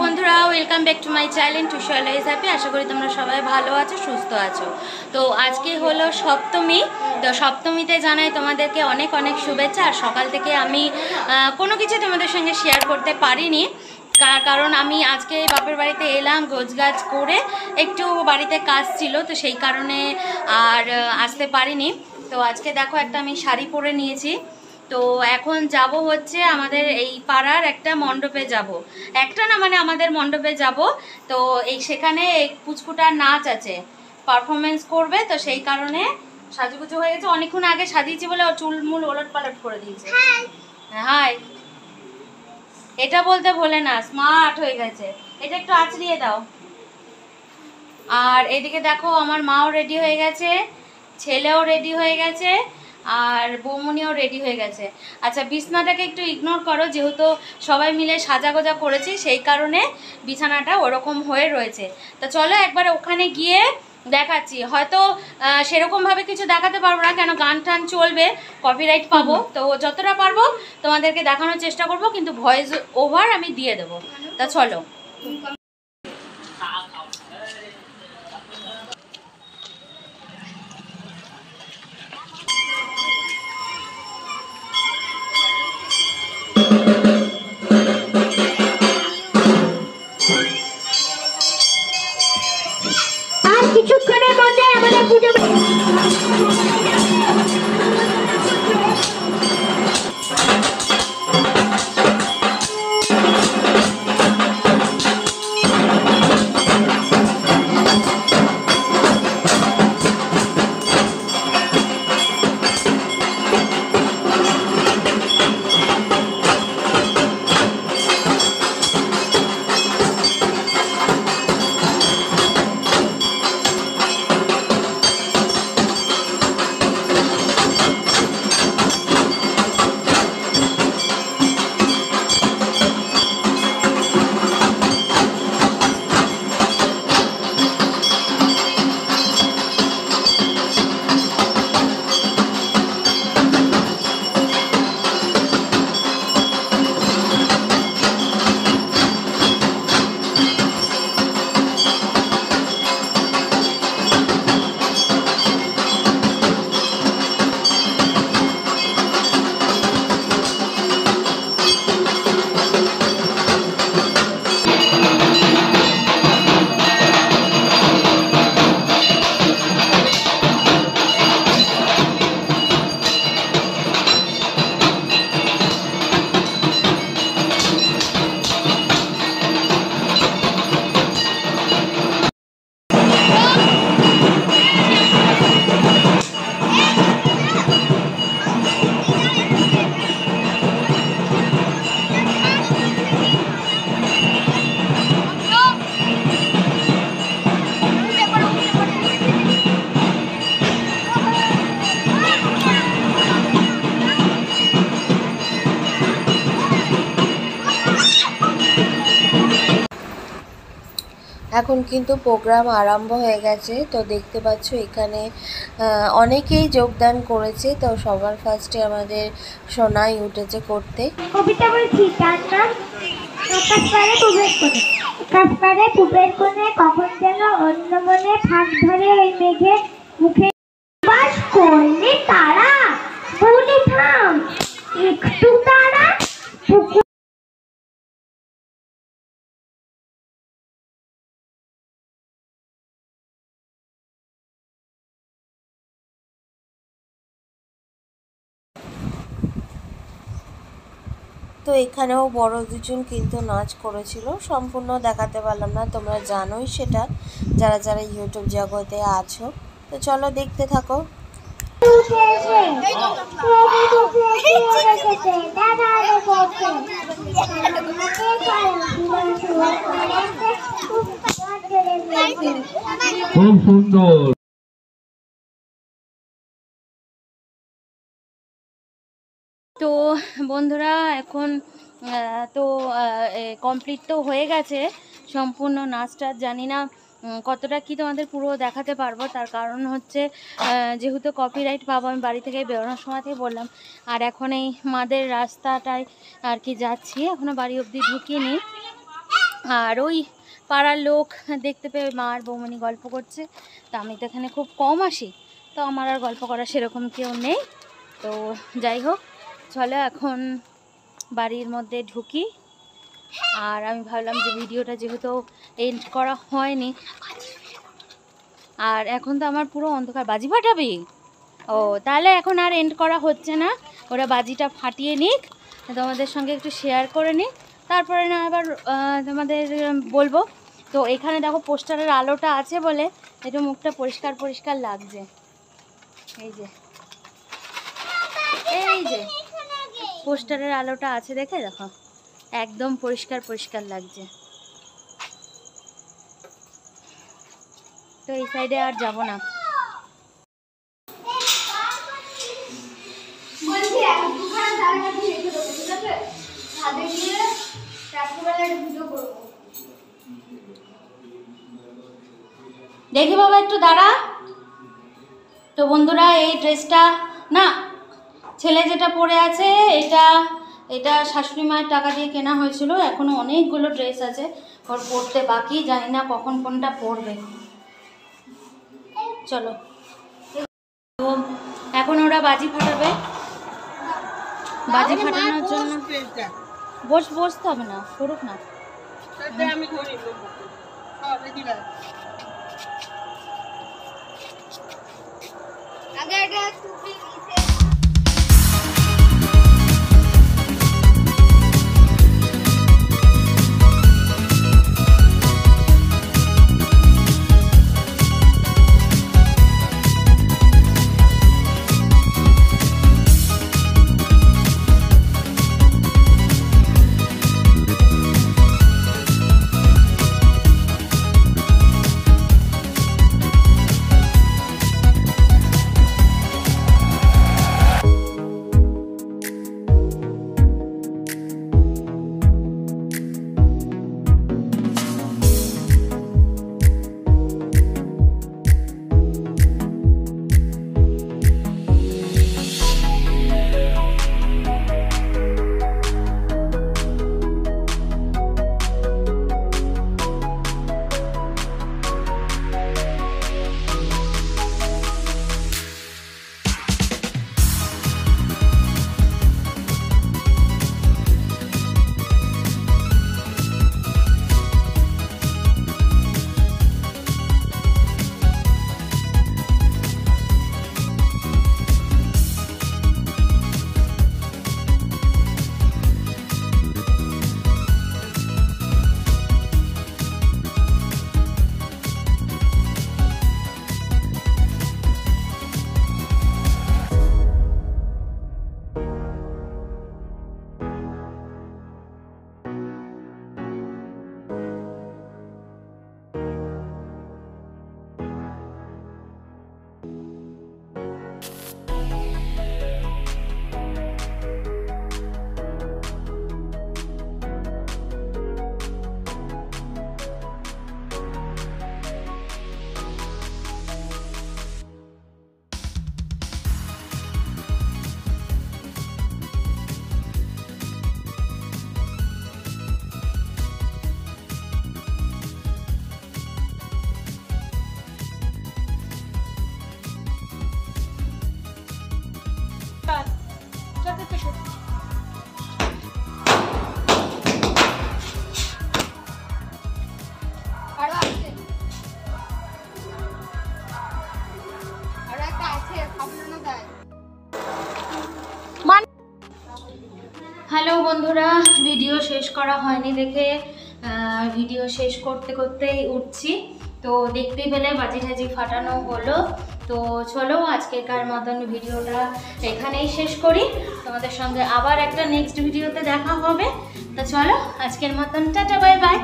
বন্ধুরা, welcome back to my channel to show life happy. আশা করি তোমরা সবাই ভালো আছো, সুস্থ আছো। তো আজকে হলো সপ্তমী। তো সপ্তমীতে জানাই তোমাদেরকে অনেক অনেক শুভেচ্ছা। আর সকাল থেকে আমি কোনো কিছু তোমাদের সঙ্গে শেয়ার করতে পারিনি, কারণ আমি আজকে বাপের বাড়িতে এলাম, গোছগাছ করে একটু বাড়িতে কাজ ছিল, তো সেই কারণে আর আসতে পারিনি। তো আজকে দেখো একটা আমি শাড়ি পরে নিয়েছি। তো এখন যাব হচ্ছে আমাদের এই পাড়ার একটা মণ্ডপে যাব, একটা না মানে আমাদের মণ্ডপে যাব। তো এই সেখানে পুচকুটার নাচ আছে, পারফরমেন্স করবে, তো সেই কারণে সাজুগুজু হয়ে গেছে। অনেকক্ষণ আগে সাজিয়েছি বলে ও চুলমুল ওলট পালট করে দিয়েছে। হাই, এটা বলতে ভোলে না, স্মার্ট হয়ে গেছে। এটা একটু আঁচড়িয়ে দাও। আর এদিকে দেখো আমার মাও রেডি হয়ে গেছে, ছেলেও রেডি হয়ে গেছে, আর বৌমনিও রেডি হয়ে গেছে। আচ্ছা, বিছানাটাকে একটু ইগনোর করো, যেহেতু সবাই মিলে সাজাগোজা করেছি সেই কারণে বিছানাটা ওরকম হয়ে রয়েছে। তো চলো একবার ওখানে গিয়ে দেখাচ্ছি। হয়তো সেরকমভাবে কিছু দেখাতে পারবো না, কেন গান টান চলবে, কপিরাইট পাবো। তো যতটা পারবো তোমাদেরকে দেখানোর চেষ্টা করব, কিন্তু ভয়েস ওভার আমি দিয়ে দেবো। তা চলো। কিছুক্ষণের মধ্যে আমাদের পুজো এখন কিন্তু প্রোগ্রাম আরম্ভ হয়ে গেছে। তো দেখতে পাচ্ছ এখানে অনেকেই যোগদান করেছে। তো সবার ফার্স্টে আমাদের সোনাই উঠেছে করতে। কবিতা বলছি, তার নাম কাশপারে পুবের কোণে কখন যেন অন্য মনে ফাঁক ধরে ওই মেঘের মুখে বাস করলে তারা বলে থাম একটু তারা। তো এখানেও বড় দুজন কিন্তু নাচ করেছিল, সম্পূর্ণ দেখাতে পারলাম না, তোমরা জানোই সেটা যারা যারা ইউটিউব জগতে আছো। তো চলো দেখতে থাকো। খুব সুন্দর। তো বন্ধুরা, এখন তো কমপ্লিট তো হয়ে গেছে সম্পূর্ণ নাচটা। জানি না কতটা কি তোমাদের পুরো দেখাতে পারবো, তার কারণ হচ্ছে যেহেতু কপিরাইট পাবো। আমি বাড়ি থেকে বেরোনোর সময় থেকে বললাম। আর এখন এই মাদের রাস্তাটায় আর কি যাচ্ছি, এখনও বাড়ি অবধি ঢুকিনি। আর ওই পাড়ার লোক দেখতে পেয়ে মা আর বৌমনি গল্প করছে। তো আমি তো এখানে খুব কম আসি, তো আমার আর গল্প করা সেরকম কেউ নেই। তো যাই হোক, চলো এখন বাড়ির মধ্যে ঢুকি। আর আমি ভাবলাম যে ভিডিওটা যেহেতু এন্ড করা হয়নি, আর এখন তো আমার পুরো অন্ধকার, বাজি ফাটাবি? ও তাহলে এখন আর এন্ড করা হচ্ছে না, ওরা বাজিটা ফাটিয়ে নিক, তোমাদের সঙ্গে একটু শেয়ার করে নিক, তারপরে না আবার তোমাদের বলবো। তো এখানে দেখো পোস্টারের আলোটা আছে বলে একটু মুখটা পরিষ্কার পরিষ্কার লাগছে। এই যে পোস্টারের আলোটা আছে, দেখে দেখো একদম পরিষ্কার পরিষ্কার লাগছে। তো এই সাইডে আর যাব না। দেখি বাবা একটু দাঁড়া। তো বন্ধুরা, এই ড্রেসটা না, ছেলে যেটা পরে আছে এটা শাশুড়ি মায়ের টাকা দিয়ে কেনা হয়েছিল। এখনো অনেকগুলো ড্রেস আছে ওর পরতে বাকি, জানি না কখন কোনটা পরবে। চলো, তো এখন ওরা বাজি ফাটাবে। বাজি ফাটানোর জন্য বসতে হবে না, করুক না। হ্যালো বন্ধুরা, ভিডিও শেষ করা হয়নি দেখে ভিডিও শেষ করতে করতেই উঠছি। তো দেখতেই পেলে বাজি টাজি ফাটানো হলো। তো চলো আজকেকার মতন ভিডিওটা এখানেই শেষ করি, তোমাদের সঙ্গে আবার একটা নেক্সট ভিডিওতে দেখা হবে। তো চলো আজকের মতন টাটা, বাই বাই।